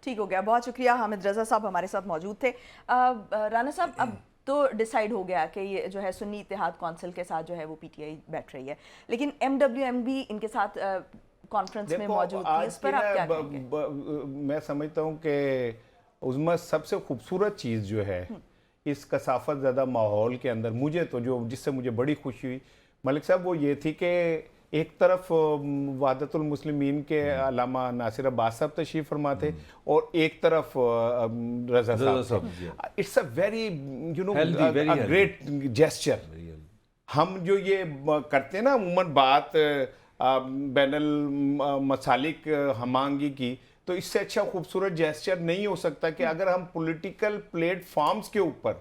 ٹھیک ہو گیا، بہت شکریہ. حامد رضا صاحب ہمارے ساتھ موجود تھے. رانا صاحب اب تو ڈیسائیڈ ہو گیا کہ یہ جو ہے سنی اتحاد کونسل کے ساتھ جو ہے وہ پی ٹی آئی بیٹھ رہی ہے، لیکن ایم ڈبلیو ایم بھی ان کے ساتھ کانفرنس میں موجود تھی. اس پر آپ کیا کہیں گے؟ میں سمجھتا ہوں کہ اس میں سب سے خوبصورت چیز جو ہے اس کثافت زدہ ماحول کے اندر مجھے تو جس سے مجھے بڑی خوشی ہوئی ملک صاحب وہ یہ تھی کہ ایک طرف وحدت المسلمین کے علامہ ناصر عباس صاحب تشریف فرما تھے اور ایک طرف رضا صاحب. It's a very great gesture. ہم جو یہ کرتے ہیں نا عموماً بات بین المسالک ہمانگی کی، تو اس سے اچھا خوبصورت جیسچر نہیں ہو سکتا کہ اگر ہم پولیٹیکل پلیٹ فارمز کے اوپر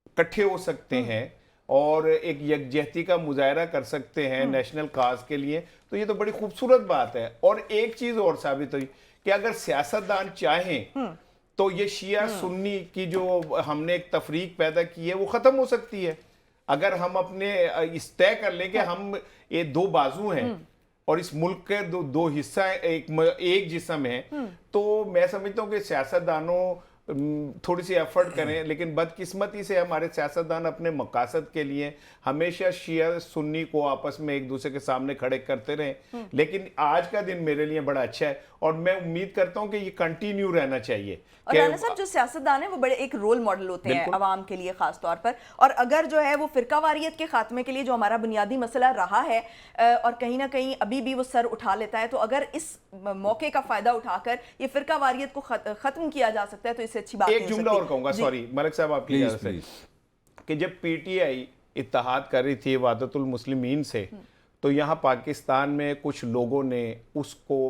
اکٹھے ہو سکتے ہیں اور ایک یکجہتی کا مظاہرہ کر سکتے ہیں نیشنل کاز کے لیے، تو یہ تو بڑی خوبصورت بات ہے. اور ایک چیز اور ثابت ہوئی کہ اگر سیاستدان چاہیں تو یہ شیعہ سنی کی جو ہم نے ایک تفریق پیدا کی ہے وہ ختم ہو سکتی ہے. اگر ہم اپنے اس طے کر لیں کہ ہم یہ دو بازو ہیں اور اس ملک کے دو حصہ ایک جسم ہے، تو میں سمجھتا ہوں کہ سیاستدانوں تھوڑی سی ایفرٹ کریں. لیکن بدقسمتی سے ہمارے سیاستدان اپنے مقاصد کے لیے ہمیشہ شیعہ سنی کو آپس میں ایک دوسرے کے سامنے کھڑے کرتے رہیں. لیکن آج کا دن میرے لیے بڑا اچھا ہے اور میں امید کرتا ہوں کہ یہ کنٹینیو رہنا چاہیے. اور رانا صاحب جو سیاستدان ہیں وہ بڑے ایک رول ماڈل ہوتے ہیں عوام کے لیے خاص طور پر، اور اگر جو ہے وہ فرقہ واریت کے خاتمے کے لیے جو ہمارا بنیادی مسئلہ رہا ہے اور کہیں نہ کہیں ابھی بھی وہ سر اٹھا لیتا ہے، تو اگر اس موقع کا فائدہ اٹھا کر یہ فرقہ واریت کو ختم کیا جا سکتا ہے تو اس سے اچھی بات نہیں ہو سکتی. ایک جملہ اور کہوں گا، سوری ملک صاحب آپ کی اجازت سے، کہ جب پی ٹی آئی اتحاد کر رہی تھی وحدت المسلمین سے، تو یہاں پاکستان میں کچھ لوگوں نے اس کو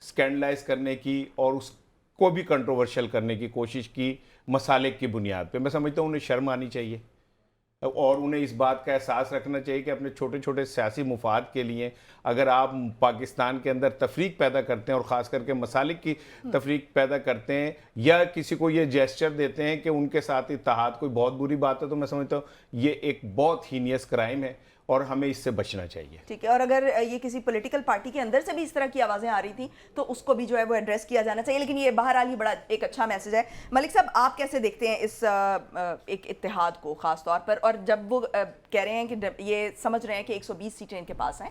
سکینڈلائز کرنے کی اور اس کو بھی کنٹروورشل کرنے کی کوشش کی مسالک کی بنیاد پہ. میں سمجھتا ہوں انہیں شرم آنی چاہیے اور انہیں اس بات کا احساس رکھنا چاہیے کہ اپنے چھوٹے چھوٹے سیاسی مفاد کے لیے اگر آپ پاکستان کے اندر تفریق پیدا کرتے ہیں اور خاص کر کے مسالک کی تفریق پیدا کرتے ہیں یا کسی کو یہ جیسچر دیتے ہیں کہ ان کے ساتھ اتحاد کوئی بہت بری بات ہے، تو میں سمجھتا ہوں یہ ایک بہت ہینیس کرائم ہے اور ہمیں اس سے بچنا چاہیے. ٹھیک ہے. اور اگر یہ کسی پولیٹیکل پارٹی کے اندر سے بھی اس طرح کی آوازیں آ رہی تھیں تو اس کو بھی جو ہے وہ ایڈریس کیا جانا چاہیے. لیکن یہ بہرحال ہی بڑا ایک اچھا میسج ہے. ملک صاحب آپ کیسے دیکھتے ہیں اس ایک اتحاد کو خاص طور پر، اور جب وہ کہہ رہے ہیں کہ یہ سمجھ رہے ہیں کہ 120 سیٹیں ان کے پاس ہیں،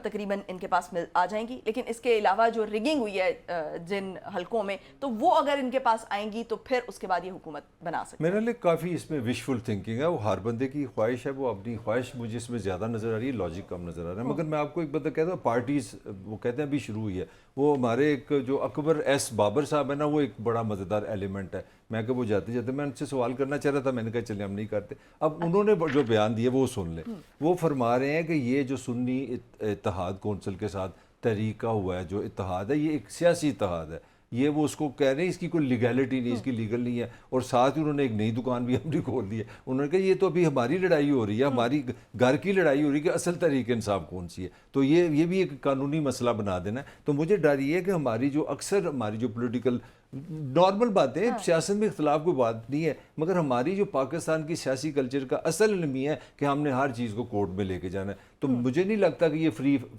تقریباً ان کے پاس آ جائیں گی، لیکن اس کے علاوہ جو ریگنگ ہوئی ہے جن حلقوں میں، تو وہ اگر ان کے پاس آئیں گی تو پھر اس کے بعد یہ حکومت بنا سکتے ہیں؟ میرے لیے کافی اس میں وشفل تھنکنگ ہے. وہ ہر بندے کی خواہش ہے، وہ اپنی خواہش مجھے اس میں زیادہ نظر آ رہی ہے، لاجک کم نظر آ رہا ہے. مگر میں آپ کو ایک بات کہتا ہوں، پارٹیز وہ کہتے ہیں ابھی شروع ہوئی ہے. وہ ہمارے ایک جو اکبر ایس بابر صاحب ہے نا، وہ ایک بڑا مزیدار ایلیمنٹ ہے. میں کہ وہ جاتے جاتے میں ان سے سوال کرنا چاہ رہا تھا، میں نے کہا چلیں ہم نہیں کرتے. اب انہوں نے جو بیان دیے وہ سن لیں. وہ فرما رہے ہیں کہ یہ جو سنی اتحاد کونسل کے ساتھ تحریک کا ہوا ہے جو اتحاد ہے، یہ ایک سیاسی اتحاد ہے. یہ وہ اس کو کہہ رہے ہیں اس کی کوئی لیگیلٹی نہیں، اس کی لیگل نہیں ہے. اور ساتھ ہی انہوں نے ایک نئی دکان بھی اپنی کھول دی ہے. انہوں نے کہا یہ تو ابھی ہماری لڑائی ہو رہی ہے، ہماری گھر کی لڑائی ہو رہی ہے کہ اصل تحریک انصاف کون سی ہے. تو یہ بھی ایک قانونی مسئلہ بنا دینا ہے. تو مجھے ڈر یہ ہے کہ ہماری جو اکثر ہماری جو پولیٹیکل نارمل باتیں، سیاست میں اختلاف کوئی بات نہیں ہے، مگر ہماری جو پاکستان کی سیاسی کلچر کا اصل علم یہ ہے کہ ہم نے ہر چیز کو کورٹ میں لے کے جانا ہے. تو مجھے نہیں لگتا کہ یہ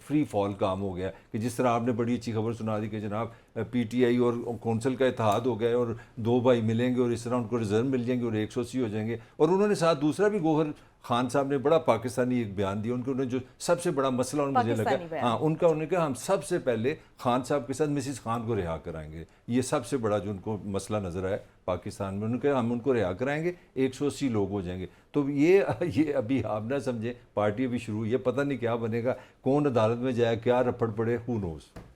فری فال کام ہو گیا کہ جس طرح آپ نے بڑی اچھی خبر سنا دی کہ جناب پی ٹی آئی اور کونسل کا اتحاد ہو گیا اور دو بھائی ملیں گے اور اس طرح ان کو ریزرو مل جائیں گے اور 180 ہو جائیں گے. اور انہوں نے ساتھ دوسرا بھی گوہر خان صاحب نے بڑا پاکستانی ایک بیان دیا. انہوں نے جو سب سے بڑا مسئلہ مجھے لگا ان کا، انہوں نے کہا ہم سب سے پہلے خان صاحب کے ساتھ مسز خان کو رہا کرائیں گے. یہ سب سے بڑا جو ان کو مسئلہ نظر آیا پاکستان میں. انہوں نے کہا ہم ان کو رہا کرائیں گے، 180 لوگ ہو جائیں گے. تو یہ ابھی آپ نہ سمجھیں، پارٹی ابھی شروع ہوئی ہے، پتہ نہیں کیا بنے گا، کون عدالت میں جائے، کیا رپڑ پڑے، ہو نوز.